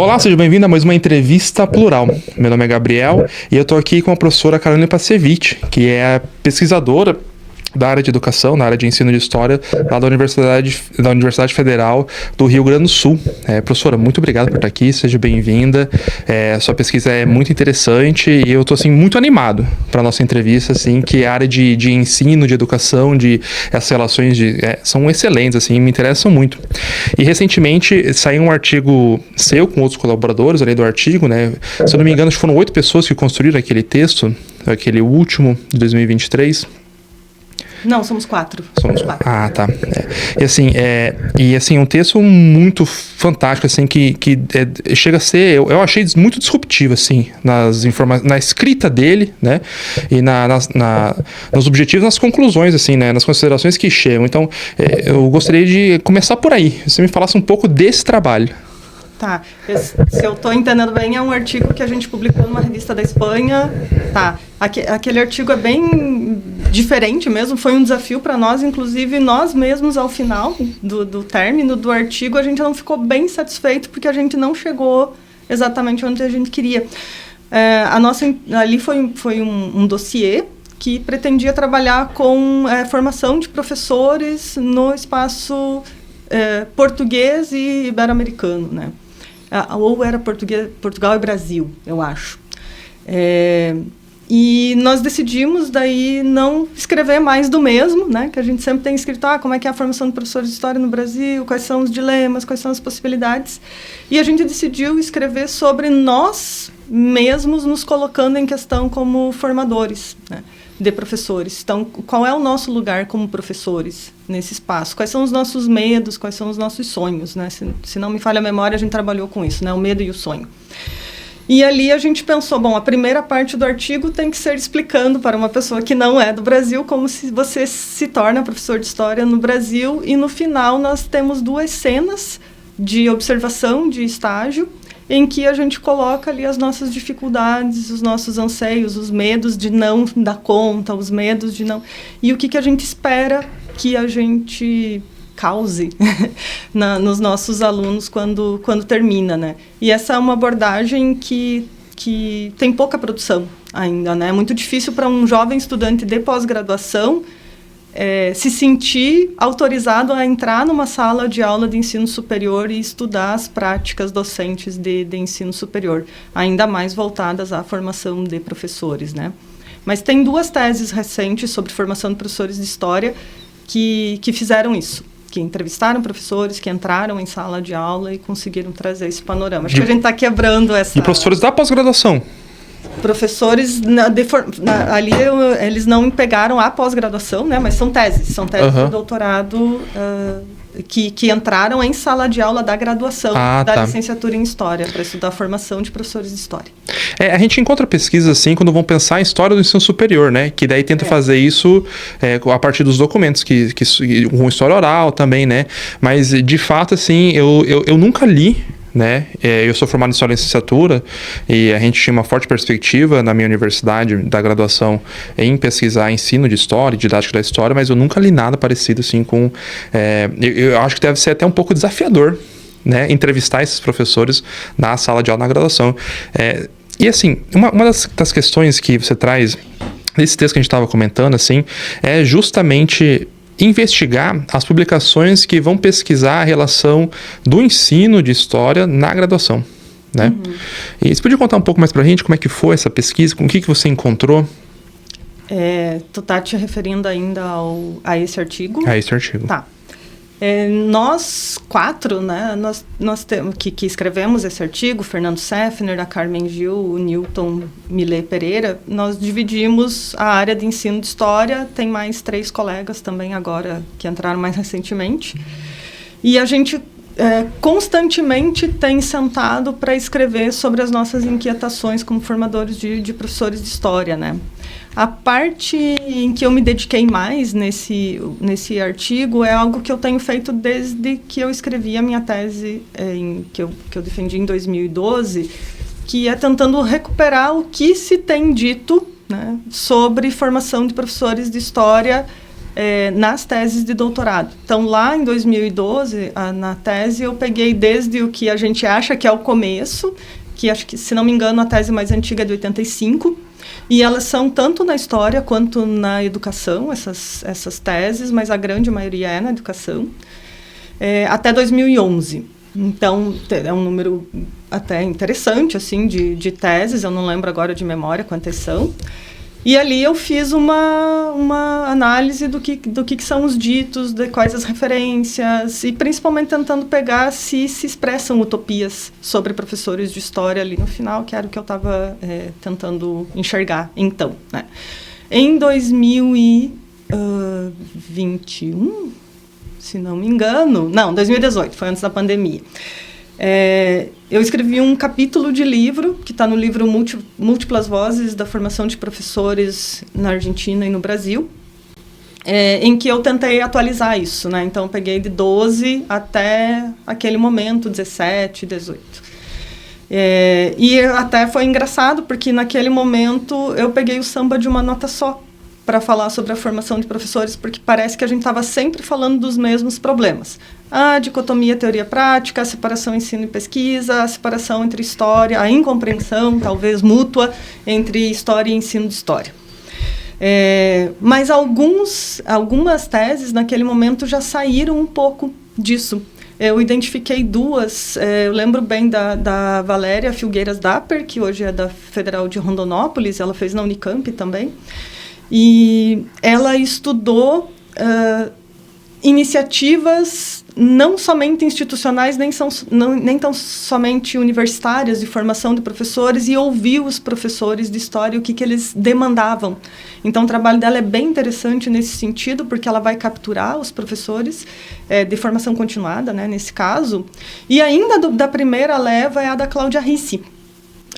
Olá, seja bem-vindo a mais uma entrevista plural. Meu nome é Gabriel e eu estou aqui com a professora Carolina Pasevich, que é pesquisadora da área de educação, na área de ensino de história, lá da Universidade Federal do Rio Grande do Sul. Professora, muito obrigado por estar aqui, seja bem-vinda. Sua pesquisa é muito interessante e eu estou assim, muito animado para a nossa entrevista, assim, que a área de ensino, de educação, essas relações são excelentes, assim, me interessam muito. E recentemente saiu um artigo seu com outros colaboradores, além do artigo, né? Se eu não me engano, foram 8 pessoas que construíram aquele texto, aquele último de 2023. Não, somos 4. Somos 4. Ah, tá. E assim, um texto muito fantástico, assim, que chega a ser, eu achei muito disruptivo, assim, na escrita dele, né, e nos objetivos, nas conclusões, assim, né, nas considerações que chegam. Então, eu gostaria de começar por aí, você me falasse um pouco desse trabalho. Tá, se eu estou entendendo bem, é um artigo que a gente publicou numa revista da Espanha. Tá, aquele artigo é bem diferente mesmo, foi um desafio para nós, inclusive nós mesmos ao final do término do artigo, a gente não ficou bem satisfeito porque a gente não chegou exatamente onde a gente queria. Ali foi um dossiê que pretendia trabalhar com formação de professores no espaço português e ibero-americano, né? Ou era Portugal e Brasil, eu acho. E nós decidimos daí não escrever mais do mesmo, né? Que a gente sempre tem escrito, como é que é a formação de professores de história no Brasil, quais são os dilemas, quais são as possibilidades. E a gente decidiu escrever sobre nós mesmos nos colocando em questão como formadores, né, de professores. Então, qual é o nosso lugar como professores nesse espaço? Quais são os nossos medos, quais são os nossos sonhos, né? Se não me falha a memória, a gente trabalhou com isso, né? O medo e o sonho. E ali a gente pensou, a primeira parte do artigo tem que ser explicando para uma pessoa que não é do Brasil como se você se torna professor de história no Brasil, e no final nós temos 2 cenas de observação de estágio em que a gente coloca ali as nossas dificuldades, os nossos anseios, os medos de não dar conta, os medos de não... E o que a gente espera que a gente cause nos nossos alunos quando termina, né? E essa é uma abordagem que tem pouca produção ainda, né? É muito difícil para um jovem estudante de pós-graduação se sentir autorizado a entrar numa sala de aula de ensino superior e estudar as práticas docentes de ensino superior, ainda mais voltadas à formação de professores, né? Mas tem 2 teses recentes sobre formação de professores de história que fizeram isso, que entrevistaram professores, que entraram em sala de aula e conseguiram trazer esse panorama. Acho que a gente está quebrando essa... E professores da pós-graduação? Professores, ali eles não pegaram a pós-graduação, né, mas são teses de doutorado que entraram em sala de aula da graduação, licenciatura em História, para estudar a formação de professores de História. A gente encontra pesquisas assim quando vão pensar em história do ensino superior, né, que daí tenta fazer isso a partir dos documentos, com história oral também, né, mas de fato, assim, eu nunca li, né? Eu sou formado em História e Licenciatura e a gente tinha uma forte perspectiva na minha universidade da graduação em pesquisar ensino de história, didática da história, mas eu nunca li nada parecido assim com... eu acho que deve ser até um pouco desafiador, né, entrevistar esses professores na sala de aula na graduação. E assim, uma das questões que você traz nesse texto que a gente estava comentando, assim, é justamente investigar as publicações que vão pesquisar a relação do ensino de história na graduação, né? E você podia contar um pouco mais pra gente como é que foi essa pesquisa, com o que você encontrou? Tu tá te referindo ainda a esse artigo? A esse artigo. Tá. Nós 4, né, nós temos que escrevemos esse artigo, Fernando Seffner, a Carmen Gil, o Newton Millet Pereira, nós dividimos a área de ensino de história, tem mais 3 colegas também agora que entraram mais recentemente, e a gente constantemente tem sentado para escrever sobre as nossas inquietações como formadores de professores de história, né? A parte em que eu me dediquei mais nesse artigo é algo que eu tenho feito desde que eu escrevi a minha tese, que eu defendi em 2012, que é tentando recuperar o que se tem dito, né, sobre formação de professores de história nas teses de doutorado. Então, lá em 2012, na tese, eu peguei desde o que a gente acha que é o começo, que acho que, se não me engano, a tese mais antiga é de 85, e elas são tanto na história quanto na educação, essas teses, mas a grande maioria é na educação, até 2011. Então, é um número até interessante, assim, de teses, eu não lembro agora de memória quantas são. E ali eu fiz uma análise do que são os ditos, de quais as referências, e principalmente tentando pegar se expressam utopias sobre professores de história ali no final, que era o que eu estava tentando enxergar então, né? Em 2021, se não me engano, não, 2018, foi antes da pandemia. Eu escrevi um capítulo de livro, que está no livro Múltiplas Vozes da Formação de Professores na Argentina e no Brasil, em que eu tentei atualizar isso, né? Então, eu peguei de 12 até aquele momento, 17, 18. E até foi engraçado, porque naquele momento eu peguei o samba de uma nota só para falar sobre a formação de professores, porque parece que a gente estava sempre falando dos mesmos problemas. A dicotomia teoria-prática, a separação ensino e pesquisa, a separação entre história, a incompreensão, talvez mútua, entre história e ensino de história. Mas algumas teses, naquele momento, já saíram um pouco disso. Eu identifiquei duas, eu lembro bem da Valéria Filgueiras Dapper, que hoje é da Federal de Rondonópolis, ela fez na Unicamp também, e ela estudou iniciativas não somente institucionais, nem tão somente universitárias, de formação de professores, e ouviu os professores de história, o que eles demandavam. Então, o trabalho dela é bem interessante nesse sentido, porque ela vai capturar os professores de formação continuada, né, nesse caso. E ainda da primeira leva é a da Cláudia Ricci.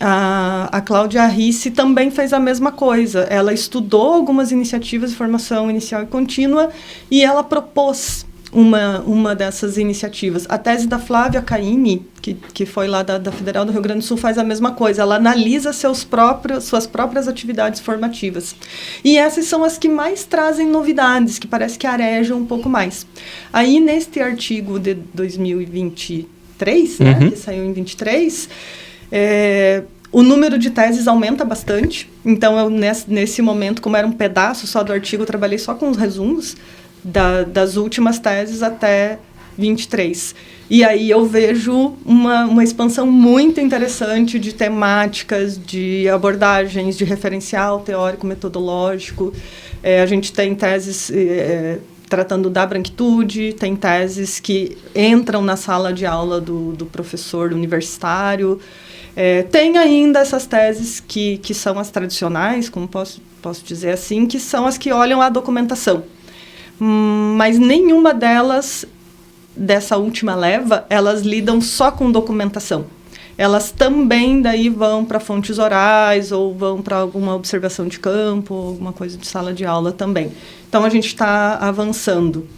A Cláudia Ricci também fez a mesma coisa. Ela estudou algumas iniciativas de formação inicial e contínua e ela propôs uma dessas iniciativas. A tese da Flávia Caymmi, que foi lá da Federal do Rio Grande do Sul, faz a mesma coisa. Ela analisa suas próprias atividades formativas. E essas são as que mais trazem novidades, que parece que arejam um pouco mais. Aí, neste artigo de 2023, né, que saiu em 23... o número de teses aumenta bastante. Então, eu, nesse momento, como era um pedaço só do artigo, eu trabalhei só com os resumos das últimas teses até 23. E aí eu vejo uma expansão muito interessante de temáticas, de abordagens, de referencial teórico-metodológico. A gente tem teses tratando da branquitude, tem teses que entram na sala de aula do professor universitário. Tem ainda essas teses que são as tradicionais, como posso dizer assim, que são as que olham a documentação. Mas nenhuma delas, dessa última leva, elas lidam só com documentação. Elas também daí vão para fontes orais ou vão para alguma observação de campo, alguma coisa de sala de aula também. Então, a gente está avançando.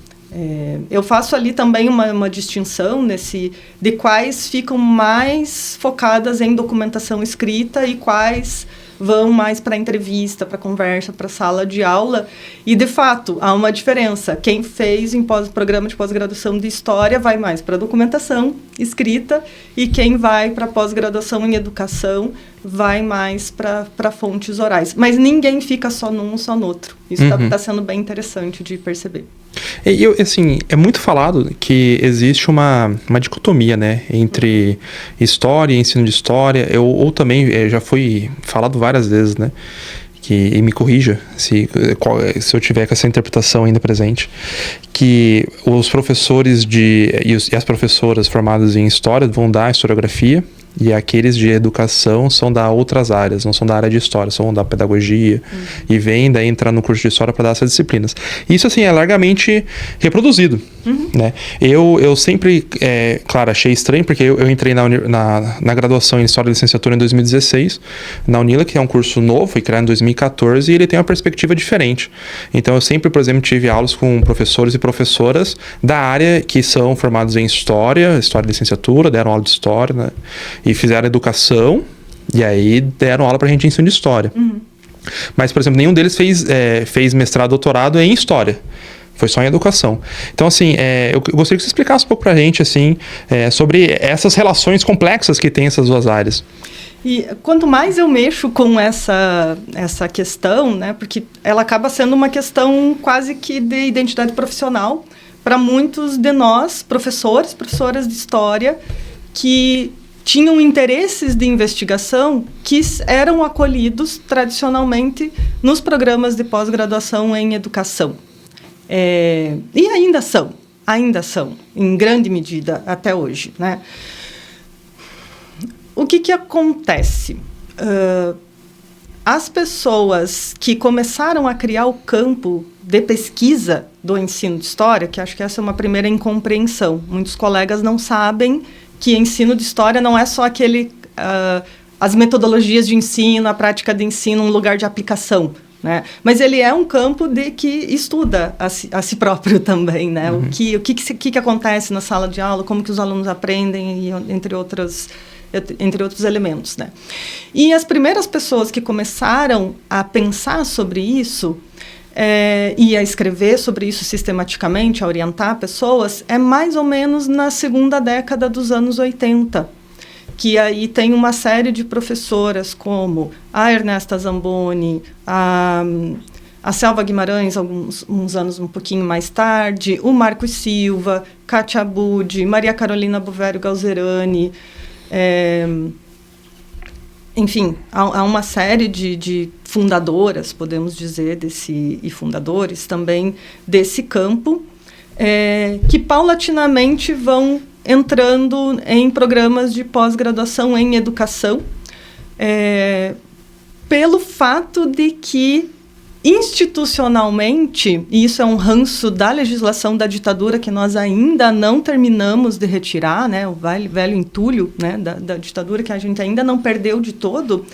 Eu faço ali também uma distinção de quais ficam mais focadas em documentação escrita e quais vão mais para entrevista, para conversa, para sala de aula. E, de fato, há uma diferença. Quem fez em programa de pós-graduação de História vai mais para documentação escrita e quem vai para pós-graduação em Educação vai mais para fontes orais. Mas ninguém fica só num, só no outro. Isso está sendo bem interessante de perceber. Assim, é muito falado que existe uma dicotomia, né, entre história e ensino de história, ou também já foi falado várias vezes, né, e me corrija se eu tiver com essa interpretação ainda presente, que os professores e as professoras formadas em história vão dar historiografia, e aqueles de educação são da outras áreas, não são da área de história, são da pedagogia, e vêm daí entrar no curso de história para dar essas disciplinas. Isso, assim, é largamente reproduzido, né? Eu sempre, claro, achei estranho, porque eu entrei na graduação em História e Licenciatura em 2016, na Unila, que é um curso novo, foi criado em 2014, e ele tem uma perspectiva diferente. Então, eu sempre, por exemplo, tive aulas com professores e professoras da área que são formados em História e Licenciatura, deram aula de História, né? E fizeram educação, e aí deram aula pra gente em ensino de história. Mas, por exemplo, nenhum deles fez mestrado, doutorado em história. Foi só em educação. Então, assim, eu gostaria que você explicasse um pouco pra gente, assim, sobre essas relações complexas que tem essas duas áreas. E quanto mais eu mexo com essa questão, né, porque ela acaba sendo uma questão quase que de identidade profissional para muitos de nós, professoras de história, que tinham interesses de investigação que eram acolhidos tradicionalmente nos programas de pós-graduação em educação. E ainda são, em grande medida, até hoje, né? O que acontece? As pessoas que começaram a criar o campo de pesquisa do ensino de história, que acho que essa é uma primeira incompreensão. Muitos colegas não sabem que ensino de história não é só as metodologias de ensino, a prática de ensino, um lugar de aplicação, né? Mas ele é um campo que estuda a si próprio também, né? Uhum. O que acontece na sala de aula, como que os alunos aprendem, entre outros elementos, né? E as primeiras pessoas que começaram a pensar sobre isso e a escrever sobre isso sistematicamente, a orientar pessoas, é mais ou menos na segunda década dos anos 80, que aí tem uma série de professoras como a Ernesta Zamboni, a Selva Guimarães, uns anos um pouquinho mais tarde, o Marcos Silva, Kátia Abud, Maria Carolina Bovério Galzerani, enfim, há uma série de fundadoras, podemos dizer, e fundadores também desse campo, que paulatinamente vão entrando em programas de pós-graduação em educação, pelo fato de que, institucionalmente, e isso é um ranço da legislação da ditadura que nós ainda não terminamos de retirar, né, o velho entulho, né, da ditadura que a gente ainda não perdeu de todo,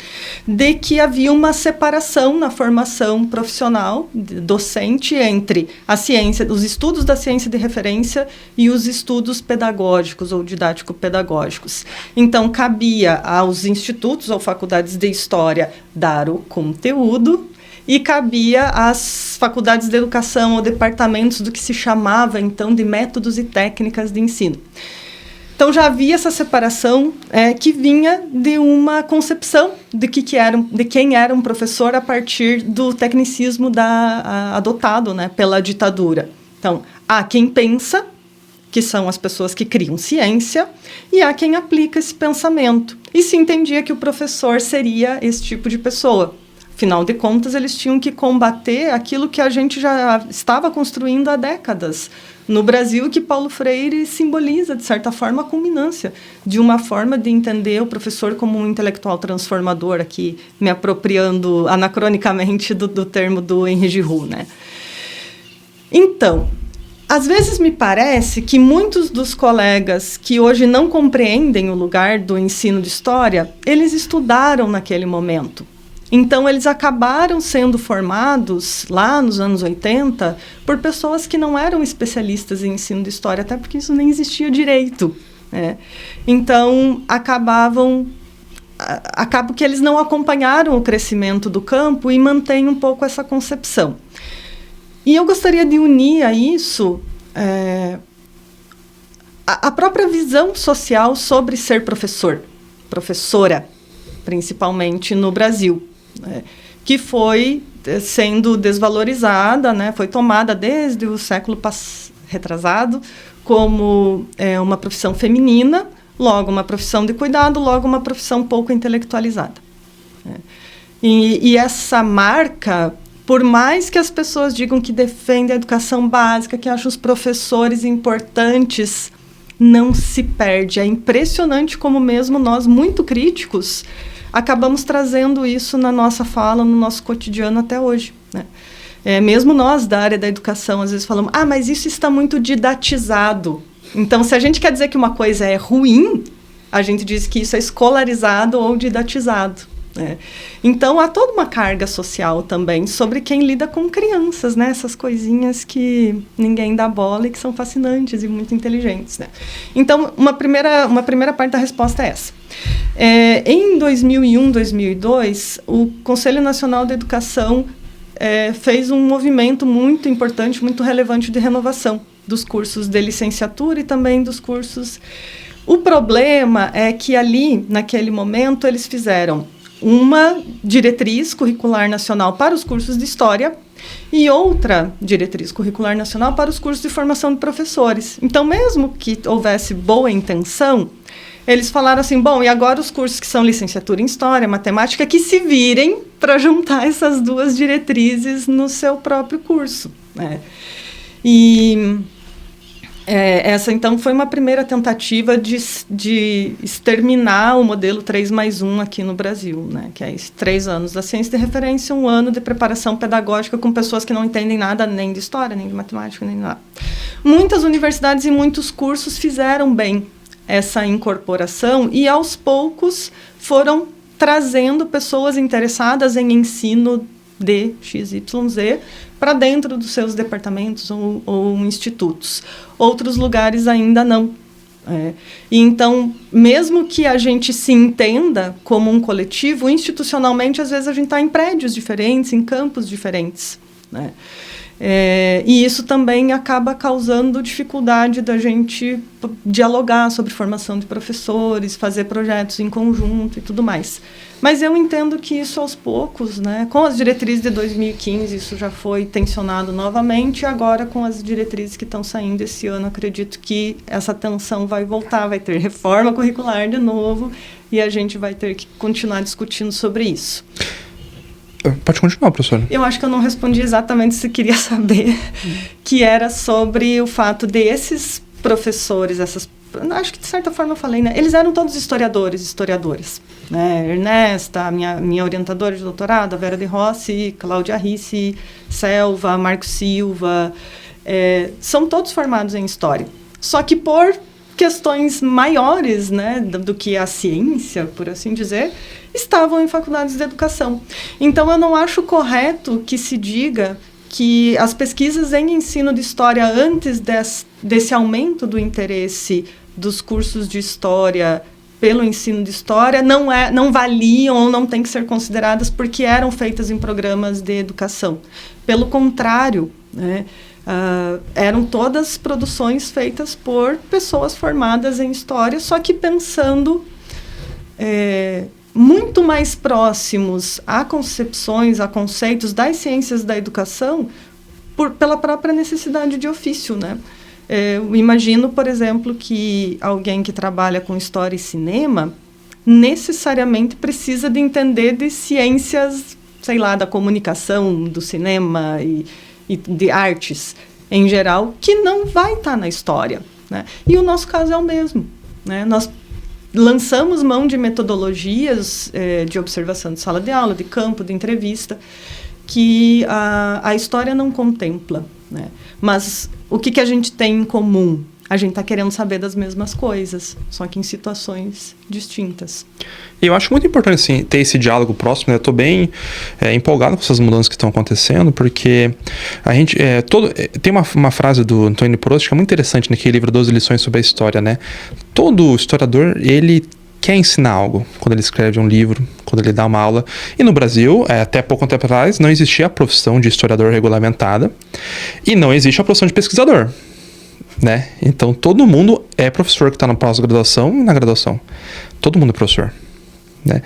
de que havia uma separação na formação profissional docente entre a ciência, os estudos da ciência de referência e os estudos pedagógicos ou didático-pedagógicos. Então, cabia aos institutos ou faculdades de história dar o conteúdo, e cabia às faculdades de educação ou departamentos do que se chamava, então, de métodos e técnicas de ensino. Então, já havia essa separação que vinha de uma concepção de quem era um professor a partir do tecnicismo adotado, né, pela ditadura. Então, há quem pensa, que são as pessoas que criam ciência, e há quem aplica esse pensamento. E se entendia que o professor seria esse tipo de pessoa. Afinal de contas, eles tinham que combater aquilo que a gente já estava construindo há décadas no Brasil, que Paulo Freire simboliza, de certa forma, a culminância de uma forma de entender o professor como um intelectual transformador, aqui me apropriando anacronicamente do termo do Henri Giroux, né? Então, às vezes me parece que muitos dos colegas que hoje não compreendem o lugar do ensino de história, eles estudaram naquele momento. Então, eles acabaram sendo formados, lá nos anos 80, por pessoas que não eram especialistas em ensino de história, até porque isso nem existia direito, né? Então, acabo que eles não acompanharam o crescimento do campo e mantêm um pouco essa concepção. E eu gostaria de unir a isso a própria visão social sobre ser professora, principalmente no Brasil, que foi sendo desvalorizada, né, foi tomada desde o século retrasado como uma profissão feminina, logo uma profissão de cuidado, logo uma profissão pouco intelectualizada. E essa marca, por mais que as pessoas digam que defendem a educação básica, que acham os professores importantes, não se perde. É impressionante como mesmo nós, muito críticos, acabamos trazendo isso na nossa fala, no nosso cotidiano até hoje, né? Mesmo nós, da área da educação, às vezes falamos, mas isso está muito didatizado. Então, se a gente quer dizer que uma coisa é ruim, a gente diz que isso é escolarizado ou didatizado, né? Então, há toda uma carga social também sobre quem lida com crianças, né? Essas coisinhas que ninguém dá bola e que são fascinantes e muito inteligentes, né? Então, uma primeira parte da resposta é essa. Em 2001, 2002, o Conselho Nacional da Educação fez um movimento muito importante, muito relevante de renovação dos cursos de licenciatura e também dos cursos. O problema é que ali, naquele momento, eles fizeram uma diretriz curricular nacional para os cursos de História e outra diretriz curricular nacional para os cursos de formação de professores. Então, mesmo que houvesse boa intenção, eles falaram assim, bom, e agora os cursos que são licenciatura em História, Matemática, que se virem para juntar essas duas diretrizes no seu próprio curso, né? E essa, então, foi uma primeira tentativa de exterminar o modelo 3+1 aqui no Brasil, né? Que é 3 anos da ciência de referência, 1 ano de preparação pedagógica com pessoas que não entendem nada nem de História, nem de Matemática, nem nada. Muitas universidades e muitos cursos fizeram bem essa incorporação e, aos poucos, foram trazendo pessoas interessadas em ensino de XYZ para dentro dos seus departamentos ou institutos. Outros lugares ainda não. E então, mesmo que a gente se entenda como um coletivo, institucionalmente, às vezes a gente está em prédios diferentes, em campos diferentes, né? E isso também acaba causando dificuldade da gente dialogar sobre formação de professores, fazer projetos em conjunto e tudo mais. Mas eu entendo que isso aos poucos, né, com as diretrizes de 2015, isso já foi tensionado novamente, e agora com as diretrizes que estão saindo esse ano, acredito que essa tensão vai voltar, vai ter reforma curricular de novo, e a gente vai ter que continuar discutindo sobre isso. Pode continuar, professora. Eu acho que eu não respondi exatamente o que você queria saber, que era sobre o fato de esses professores, acho que de certa forma eu falei, né? Eles eram todos historiadoras, né? Ernesta, minha orientadora de doutorado, a Vera de Rossi, Cláudia Ricci, Selva, Marco Silva, são todos formados em História. Só que por questões maiores, né, do que a ciência, por assim dizer, estavam em faculdades de educação. Então, eu não acho correto que se diga que as pesquisas em ensino de História, antes desse aumento do interesse dos cursos de História pelo ensino de História, não valiam ou não têm que ser consideradas porque eram feitas em programas de educação. Pelo contrário, né, eram todas produções feitas por pessoas formadas em História, só que pensando muito mais próximos a concepções, a conceitos das ciências da educação pela própria necessidade de ofício, né? Eu imagino, por exemplo, que alguém que trabalha com História e Cinema necessariamente precisa de entender de ciências, sei lá, da comunicação, do cinema e de artes em geral, que não vai estar na História, né? E o nosso caso é o mesmo, né? Nós lançamos mão de metodologias de observação de sala de aula, de campo, de entrevista, que a História não contempla, né? Mas o que a gente tem em comum? A gente está querendo saber das mesmas coisas, só que em situações distintas. E eu acho muito importante, assim, ter esse diálogo próximo, né? Eu estou bem empolgado com essas mudanças que estão acontecendo, porque a gente... tem uma frase do Antônio Prost que é muito interessante naquele livro 12 lições sobre a história, né? Todo historiador, ele quer ensinar algo quando ele escreve um livro, quando ele dá uma aula. E no Brasil, até pouco tempo atrás, não existia a profissão de historiador regulamentada e não existe a profissão de pesquisador, né? Então, todo mundo é professor que está na pós-graduação e na graduação. Todo mundo é professor, né?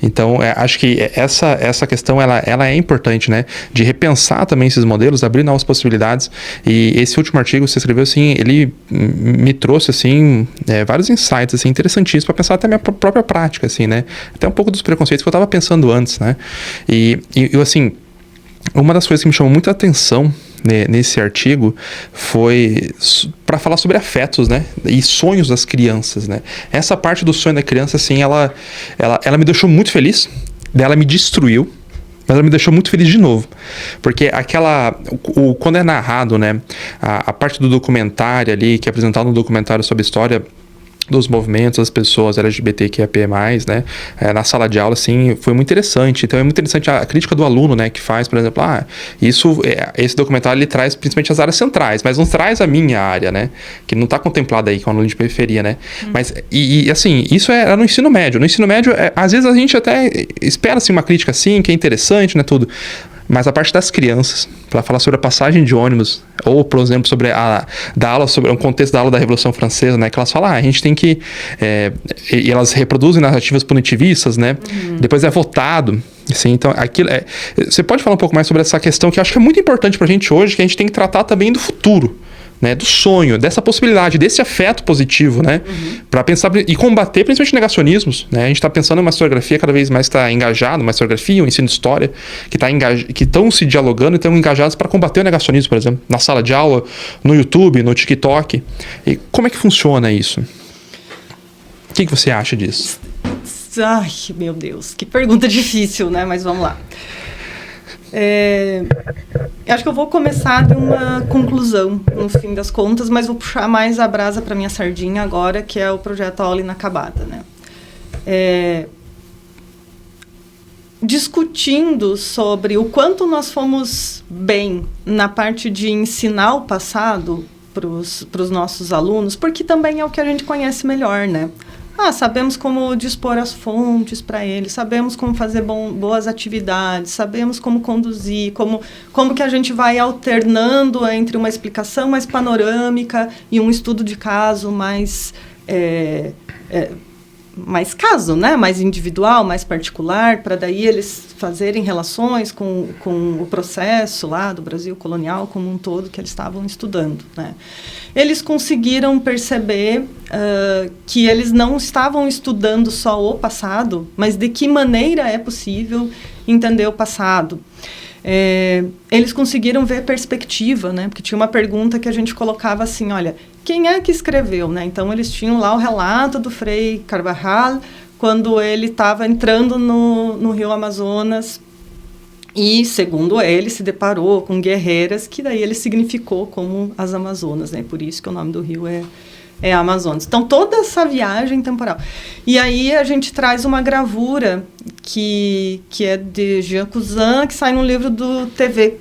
Então, acho que essa questão ela é importante, né? De repensar também esses modelos, abrir novas possibilidades. E esse último artigo que você escreveu, assim, ele me trouxe, assim, vários insights, assim, interessantíssimos para pensar até a minha própria prática, assim, né? Até um pouco dos preconceitos que eu estava pensando antes, né? E assim, uma das coisas que me chamou muita atenção nesse artigo foi para falar sobre afetos, né, e sonhos das crianças, né. Essa parte do sonho da criança, assim, ela me deixou muito feliz, ela me destruiu, mas ela me deixou muito feliz de novo, porque quando é narrado, né, a parte do documentário ali, que é apresentado no documentário sobre a história dos movimentos das pessoas LGBTQIAP+, né, na sala de aula, assim, foi muito interessante. Então é muito interessante a crítica do aluno, né, que faz, por exemplo, esse documentário ele traz principalmente as áreas centrais, mas não traz a minha área, né, que não está contemplada aí com o aluno de periferia, né, mas, assim, isso era no ensino médio. No ensino médio, às vezes a gente até espera, assim, uma crítica assim, que é interessante, né, tudo. Mas a parte das crianças, para falar sobre a passagem de ônibus, ou, por exemplo, sobre da aula, sobre o contexto da aula da Revolução Francesa, né? Que elas falam, a gente tem que... e elas reproduzem narrativas punitivistas, né? Depois é votado. Assim, então, você pode falar um pouco mais sobre essa questão que eu acho que é muito importante pra gente hoje, que a gente tem que tratar também do futuro, né, do sonho, dessa possibilidade, desse afeto positivo, né, para pensar e combater principalmente negacionismos, né, a gente está pensando em uma historiografia cada vez mais está engajada, uma historiografia, um ensino de história que estão se dialogando e estão engajados para combater o negacionismo, por exemplo, na sala de aula, no YouTube, no TikTok. E como é que funciona isso? O que você acha disso? Ai, meu Deus, que pergunta difícil, né, mas vamos lá. Acho que eu vou começar de uma conclusão, no fim das contas, mas vou puxar mais a brasa para minha sardinha agora, que é o projeto Aula Inacabada, né? Discutindo sobre o quanto nós fomos bem na parte de ensinar o passado para os nossos alunos, porque também é o que a gente conhece melhor, né? Sabemos como dispor as fontes para eles, sabemos como fazer boas atividades, sabemos como conduzir, como que a gente vai alternando entre uma explicação mais panorâmica e um estudo de caso mais caso, né? Mais individual, mais particular, para daí eles fazerem relações com o processo lá do Brasil colonial como um todo que eles estavam estudando, né? Eles conseguiram perceber que eles não estavam estudando só o passado, mas de que maneira é possível entender o passado. Eles conseguiram ver perspectiva, né? Porque tinha uma pergunta que a gente colocava assim, olha, quem é que escreveu, né? Então, eles tinham lá o relato do Frei Carvajal, quando ele estava entrando no Rio Amazonas e, segundo ele, se deparou com guerreiras, que daí ele significou como as Amazonas, né? Por isso que o nome do rio é Amazonas. Então, toda essa viagem temporal. E aí, a gente traz uma gravura que é de Jean Cousin, que sai no livro do TV,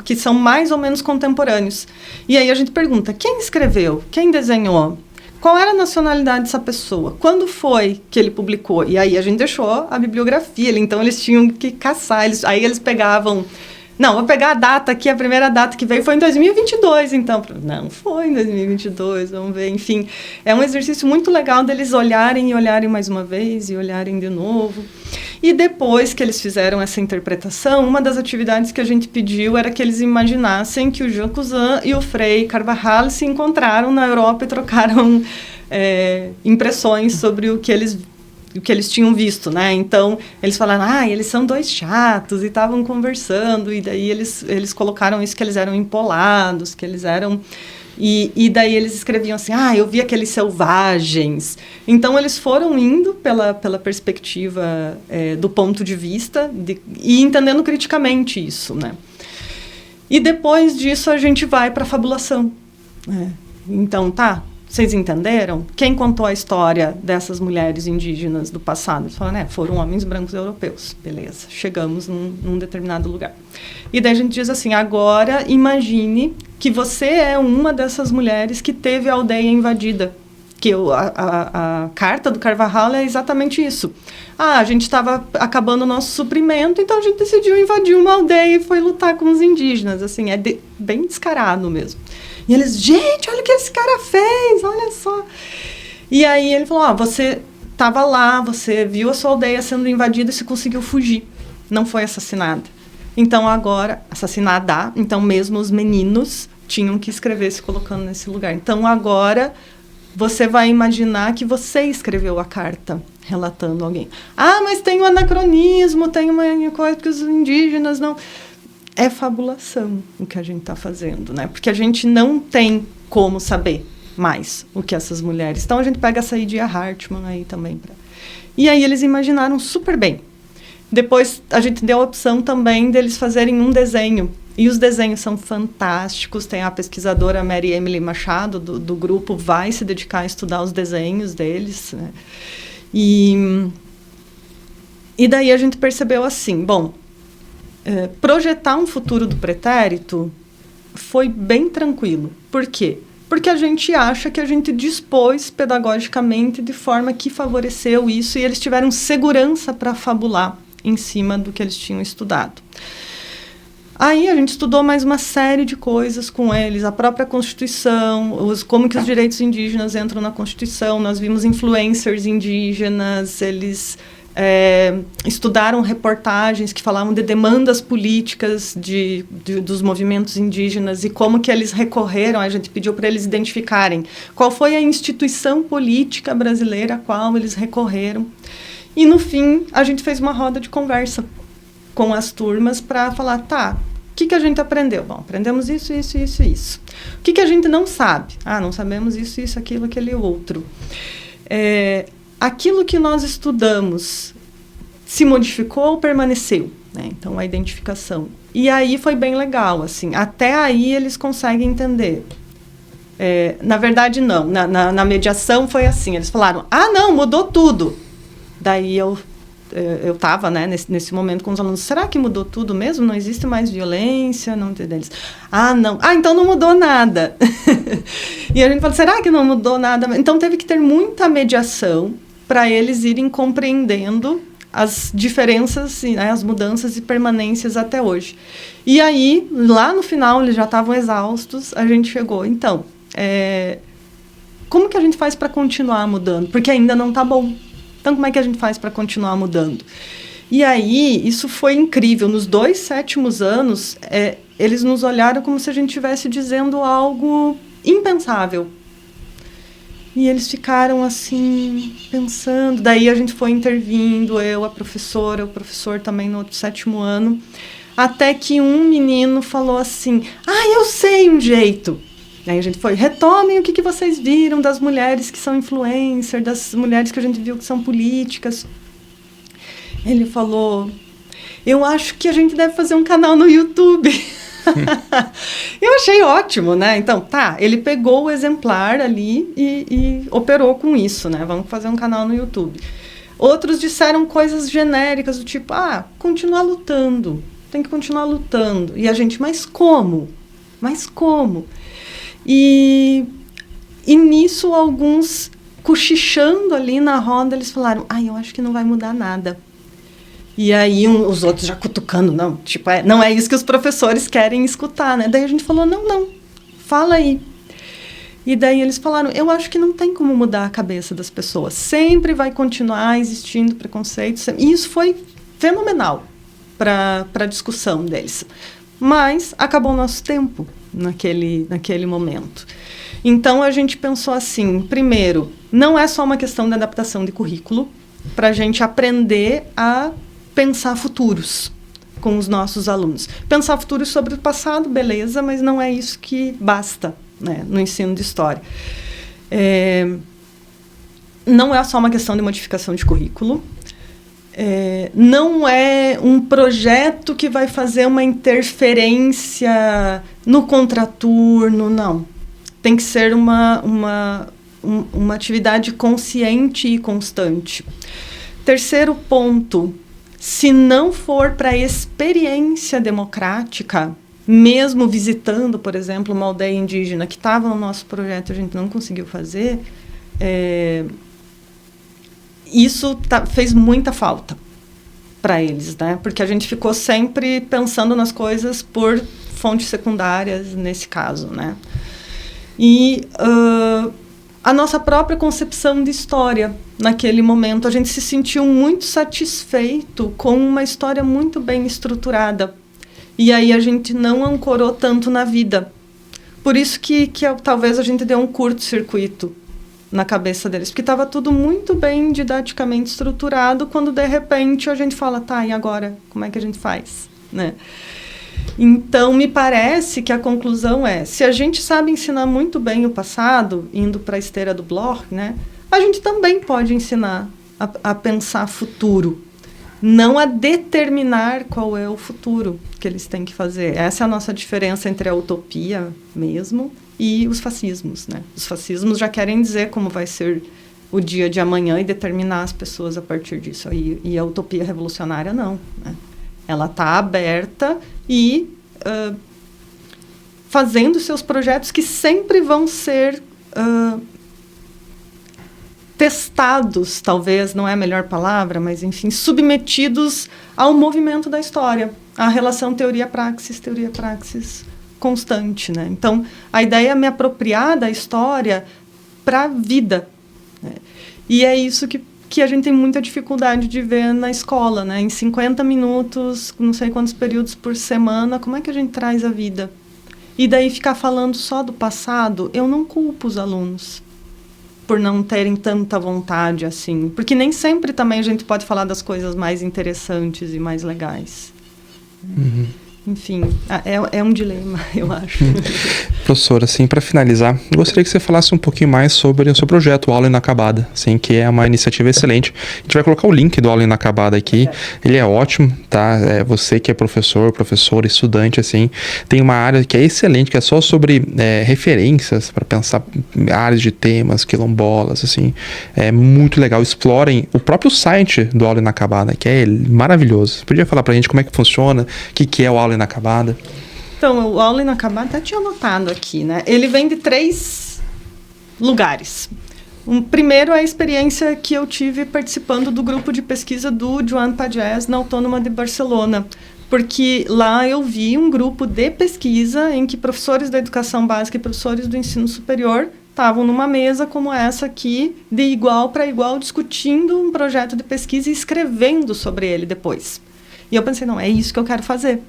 que são mais ou menos contemporâneos. E aí a gente pergunta, quem escreveu? Quem desenhou? Qual era a nacionalidade dessa pessoa? Quando foi que ele publicou? E aí a gente deixou a bibliografia, então eles tinham que caçar. Aí eles pegavam... Não, vou pegar a data aqui, a primeira data que veio foi em 2022, então. Não, foi em 2022, vamos ver. Enfim, é um exercício muito legal deles olharem mais uma vez e olharem de novo. E depois que eles fizeram essa interpretação, uma das atividades que a gente pediu era que eles imaginassem que o Jean Cousin e o Frei Carvajal se encontraram na Europa e trocaram impressões sobre o que eles tinham visto, né? Então, eles falaram, eles são dois chatos, e estavam conversando, e daí eles colocaram isso, que eles eram empolados, que eles eram... E daí eles escreviam assim, eu vi aqueles selvagens. Então, eles foram indo pela perspectiva do ponto de vista e entendendo criticamente isso, né? E depois disso, a gente vai para a fabulação. Então, vocês entenderam? Quem contou a história dessas mulheres indígenas do passado? Eles falaram, foram homens brancos europeus. Beleza, chegamos num determinado lugar. E daí a gente diz assim, agora imagine que você é uma dessas mulheres que teve a aldeia invadida. Que a carta do Carvajal é exatamente isso. A gente estava acabando o nosso suprimento, então a gente decidiu invadir uma aldeia e foi lutar com os indígenas. Assim, bem descarado mesmo. E eles, gente, olha o que esse cara fez, olha só. E aí ele falou, você estava lá, você viu a sua aldeia sendo invadida e você conseguiu fugir. Não foi assassinada. Então agora, assassinada, então mesmo os meninos tinham que escrever se colocando nesse lugar. Então agora você vai imaginar que você escreveu a carta relatando alguém. Mas tem um anacronismo, tem uma coisa que os indígenas não... É fabulação o que a gente está fazendo, né? Porque a gente não tem como saber mais o que essas mulheres... Então, a gente pega a Saidiya Hartman aí também. E aí, eles imaginaram super bem. Depois, a gente deu a opção também deles fazerem um desenho. E os desenhos são fantásticos. Tem a pesquisadora Mary Emily Machado, do grupo, vai se dedicar a estudar os desenhos deles, né? E daí, a gente percebeu assim, projetar um futuro do pretérito foi bem tranquilo. Por quê? Porque a gente acha que a gente dispôs pedagogicamente de forma que favoreceu isso e eles tiveram segurança para fabular em cima do que eles tinham estudado. Aí a gente estudou mais uma série de coisas com eles, a própria Constituição, como que os direitos indígenas entram na Constituição. Nós vimos influencers indígenas, eles estudaram reportagens que falavam de demandas políticas dos movimentos indígenas e como que eles recorreram. A gente pediu para eles identificarem qual foi a instituição política brasileira a qual eles recorreram. E, no fim, a gente fez uma roda de conversa com as turmas para falar, tá, o que a gente aprendeu? Bom, aprendemos isso, isso, isso, isso. O que a gente não sabe? Não sabemos isso, isso, aquilo, aquele outro. Aquilo que nós estudamos se modificou ou permaneceu? Né? Então, a identificação. E aí foi bem legal, assim. Até aí eles conseguem entender. Na verdade, não. Na mediação foi assim. Eles falaram, não, mudou tudo. Daí eu estava, né, nesse momento com os alunos, será que mudou tudo mesmo? Não existe mais violência? Não, deles. Não. Então não mudou nada. E a gente falou, será que não mudou nada? Então teve que ter muita mediação para eles irem compreendendo as diferenças, né, as mudanças e permanências até hoje. E aí, lá no final, eles já estavam exaustos, a gente chegou. Então, como que a gente faz para continuar mudando? Porque ainda não está bom. Então, como é que a gente faz para continuar mudando? E aí, isso foi incrível. Nos 2 sétimos anos, eles nos olharam como se a gente estivesse dizendo algo impensável. E eles ficaram, assim, pensando. Daí, a gente foi intervindo, eu, a professora, o professor também no 7º ano, até que um menino falou assim, eu sei um jeito. Aí a gente foi, retomem o que vocês viram das mulheres que são influencers, das mulheres que a gente viu que são políticas. Ele falou, eu acho que a gente deve fazer um canal no YouTube. Eu achei ótimo, né? Então, ele pegou o exemplar ali e operou com isso, né? Vamos fazer um canal no YouTube. Outros disseram coisas genéricas, do tipo, continuar lutando, tem que continuar lutando. E a gente, mas como? Mas como? E nisso, alguns cochichando ali na roda, eles falaram, eu acho que não vai mudar nada. E aí os outros já cutucando, não, tipo, não é isso que os professores querem escutar, né? Daí a gente falou, não, fala aí. E daí eles falaram, eu acho que não tem como mudar a cabeça das pessoas, sempre vai continuar existindo preconceito, e isso foi fenomenal para a discussão deles. Mas acabou o nosso tempo naquele momento. Então, a gente pensou assim, primeiro, não é só uma questão da adaptação de currículo, para a gente aprender a pensar futuros com os nossos alunos. Pensar futuros sobre o passado, beleza, mas não é isso que basta, né, no ensino de história. Não é só uma questão de modificação de currículo, não é um projeto que vai fazer uma interferência no contraturno, não. Tem que ser uma atividade consciente e constante. Terceiro ponto, se não for para a experiência democrática, mesmo visitando, por exemplo, uma aldeia indígena que estava no nosso projeto e a gente não conseguiu fazer, isso fez muita falta para eles, né? Porque a gente ficou sempre pensando nas coisas por fontes secundárias, nesse caso, né? E a nossa própria concepção de história, naquele momento, a gente se sentiu muito satisfeito com uma história muito bem estruturada. E aí a gente não ancorou tanto na vida. Por isso que talvez a gente deu um curto-circuito na cabeça deles, porque estava tudo muito bem didaticamente estruturado, quando de repente a gente fala, e agora? Como é que a gente faz? Né? Então, me parece que a conclusão é, se a gente sabe ensinar muito bem o passado, indo para a esteira do Bloch, né, a gente também pode ensinar a pensar futuro, não a determinar qual é o futuro que eles têm que fazer. Essa é a nossa diferença entre a utopia mesmo e os fascismos, né? Os fascismos já querem dizer como vai ser o dia de amanhã e determinar as pessoas a partir disso. E a utopia revolucionária não, né? Ela está aberta e fazendo seus projetos que sempre vão ser testados, talvez não é a melhor palavra, mas enfim, submetidos ao movimento da história. a relação teoria-praxis constante, né? Então, a ideia é me apropriar da história para a vida, né? E é isso que a gente tem muita dificuldade de ver na escola, né? Em 50 minutos, não sei quantos períodos por semana, como é que a gente traz a vida? E daí ficar falando só do passado, eu não culpo os alunos por não terem tanta vontade assim. Porque nem sempre também a gente pode falar das coisas mais interessantes e mais legais. Uhum. Enfim, é um dilema, eu acho. Professora, assim, para finalizar, gostaria que você falasse um pouquinho mais sobre o seu projeto, Aula Inacabada, assim, que é uma iniciativa excelente. A gente vai colocar o link do Aula Inacabada aqui, ele é ótimo, tá? Você que é professor, estudante, assim, tem uma área que é excelente, que é só sobre referências, para pensar áreas de temas, quilombolas, assim, é muito legal. Explorem o próprio site do Aula Inacabada, que é maravilhoso. Você podia falar pra gente como é que funciona, o que é o Aula Inacabada? Então, o Aula Inacabada, até tinha anotado aqui, né? Ele vem de 3 lugares. Primeiro, a experiência que eu tive participando do grupo de pesquisa do Joan Pagès na Autônoma de Barcelona, porque lá eu vi um grupo de pesquisa em que professores da educação básica e professores do ensino superior estavam numa mesa como essa aqui, de igual para igual, discutindo um projeto de pesquisa e escrevendo sobre ele depois. E eu pensei, não, é isso que eu quero fazer.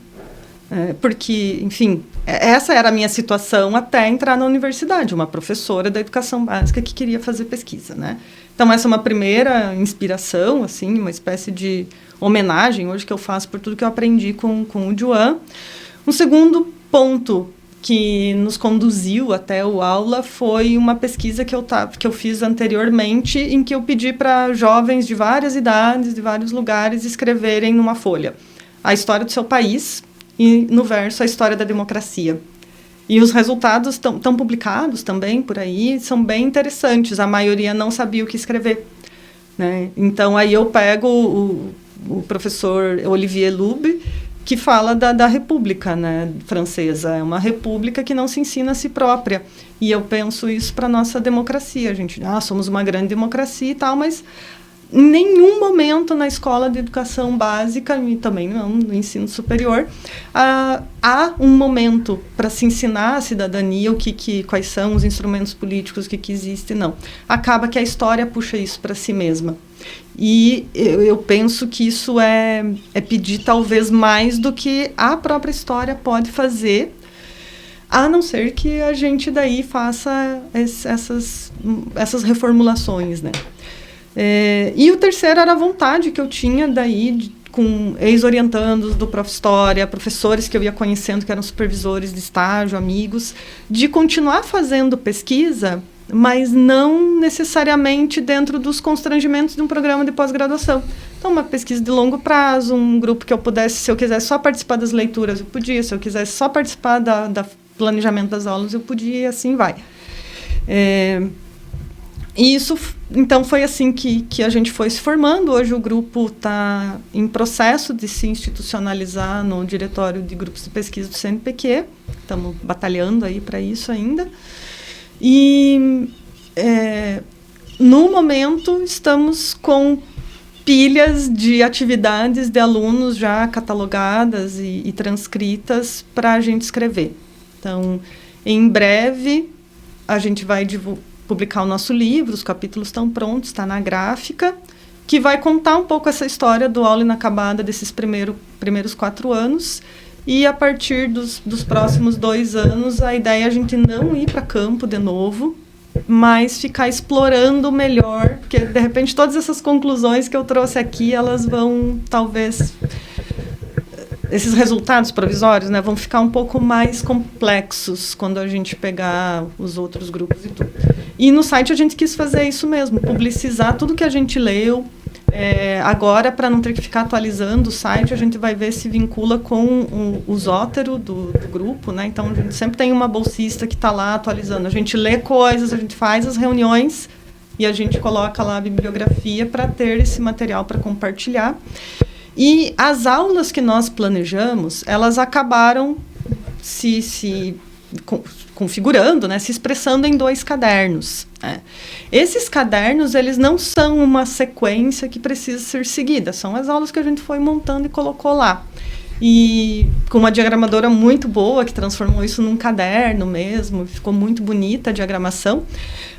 Porque, enfim, essa era a minha situação até entrar na universidade, uma professora da educação básica que queria fazer pesquisa, né? Então, essa é uma primeira inspiração, assim, uma espécie de homenagem hoje que eu faço por tudo que eu aprendi com o Joan. Um segundo ponto que nos conduziu até o aula foi uma pesquisa que eu fiz anteriormente, em que eu pedi para jovens de várias idades, de vários lugares, escreverem numa folha a história do seu país e, no verso, a história da democracia. E os resultados estão publicados também por aí, são bem interessantes. A maioria não sabia o que escrever, né? Então, aí eu pego o professor Olivier Lube, que fala da República, né, francesa. É uma república que não se ensina a si própria. E eu penso isso para a nossa democracia. A gente, somos uma grande democracia e tal, mas em nenhum momento na escola de educação básica, e também não no ensino superior, há um momento para se ensinar a cidadania, quais são os instrumentos políticos que existem, não. Acaba que a história puxa isso para si mesma. E eu penso que isso é pedir talvez mais do que a própria história pode fazer, a não ser que a gente daí faça essas reformulações, né? E o terceiro era a vontade que eu tinha daí, com ex-orientandos do Prof. História, professores que eu ia conhecendo, que eram supervisores de estágio, amigos, de continuar fazendo pesquisa, mas não necessariamente dentro dos constrangimentos de um programa de pós-graduação. Então, uma pesquisa de longo prazo, um grupo que eu pudesse, se eu quisesse só participar das leituras, eu podia, se eu quisesse só participar da planejamento das aulas, eu podia, e assim vai. E isso, então, foi assim que a gente foi se formando. Hoje o grupo está em processo de se institucionalizar no diretório de grupos de pesquisa do CNPq. Estamos batalhando aí para isso ainda. E, no momento, estamos com pilhas de atividades de alunos já catalogadas e transcritas para a gente escrever. Então, em breve, a gente vai publicar o nosso livro, os capítulos estão prontos, está na gráfica, que vai contar um pouco essa história do Aula Inacabada desses primeiros 4 anos. E a partir dos próximos 2 anos, a ideia é a gente não ir para campo de novo, mas ficar explorando melhor, porque, de repente, todas essas conclusões que eu trouxe aqui, elas vão, talvez, esses resultados provisórios, né, vão ficar um pouco mais complexos quando a gente pegar os outros grupos e tudo. E no site a gente quis fazer isso mesmo, publicizar tudo que a gente leu. Agora, para não ter que ficar atualizando o site, a gente vai ver se vincula com o Zótero do grupo, né? Então, a gente sempre tem uma bolsista que está lá atualizando. A gente lê coisas, a gente faz as reuniões e a gente coloca lá a bibliografia para ter esse material para compartilhar. E as aulas que nós planejamos, elas acabaram se configurando, né, se expressando em 2 cadernos. Esses cadernos, eles não são uma sequência que precisa ser seguida, são as aulas que a gente foi montando e colocou lá. e com uma diagramadora muito boa, que transformou isso num caderno mesmo, ficou muito bonita a diagramação,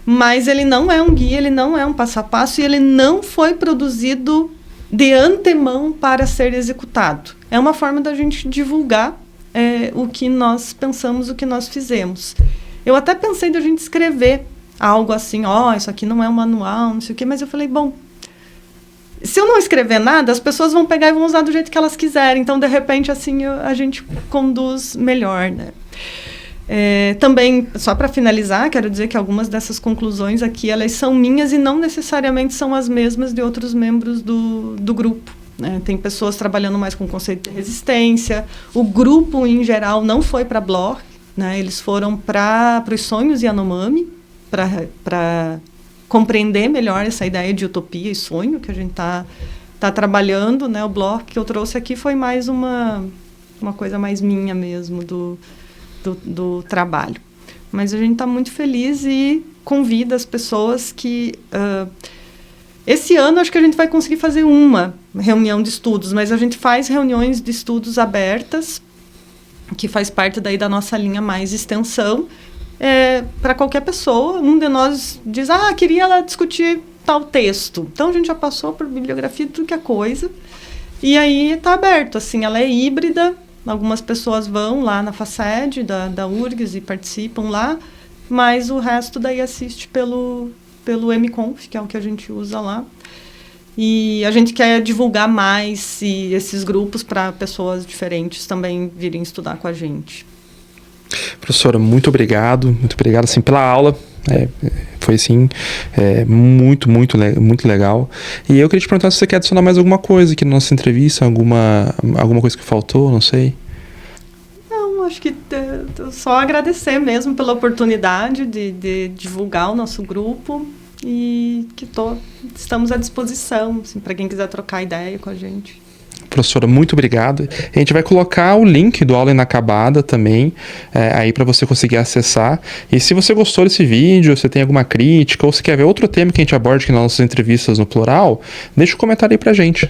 mas ele não é um guia, ele não é um passo a passo, e ele não foi produzido de antemão para ser executado. É uma forma da gente divulgar o que nós pensamos, o que nós fizemos. Eu até pensei de a gente escrever algo assim, isso aqui não é um manual, não sei o quê, mas eu falei, bom, se eu não escrever nada, as pessoas vão pegar e vão usar do jeito que elas quiserem. Então, de repente, assim, a gente conduz melhor, né? Também, só para finalizar, quero dizer que algumas dessas conclusões aqui, elas são minhas e não necessariamente são as mesmas de outros membros do grupo, né? Tem pessoas trabalhando mais com o conceito de resistência. O grupo, em geral, não foi para Bloch, né? Eles foram para os sonhos Yanomami, para compreender melhor essa ideia de utopia e sonho que a gente tá trabalhando, né? O Bloch que eu trouxe aqui foi mais uma coisa mais minha mesmo do trabalho. Mas a gente está muito feliz e convida as pessoas que... esse ano acho que a gente vai conseguir fazer uma reunião de estudos, mas a gente faz reuniões de estudos abertas, que faz parte daí da nossa linha mais extensão, para qualquer pessoa. Um de nós diz, queria ela discutir tal texto. Então, a gente já passou por bibliografia de tudo que é coisa. E aí está aberto, assim, ela é híbrida. Algumas pessoas vão lá na FACED, da URGS, e participam lá, mas o resto daí assiste pelo MConf, que é o que a gente usa lá. E a gente quer divulgar mais esses grupos para pessoas diferentes também virem estudar com a gente. Professora, muito obrigado assim, pela aula. Foi assim, muito legal. E eu queria te perguntar se você quer adicionar mais alguma coisa aqui na nossa entrevista, alguma coisa que faltou, não sei. Não, acho que só agradecer mesmo pela oportunidade de divulgar o nosso grupo e que estamos à disposição, assim, para quem quiser trocar ideia com a gente. Professora, muito obrigado. A gente vai colocar o link do Aula Inacabada também, aí para você conseguir acessar. E se você gostou desse vídeo, você tem alguma crítica, ou se quer ver outro tema que a gente aborde aqui nas nossas entrevistas no plural, deixa um comentário aí pra gente.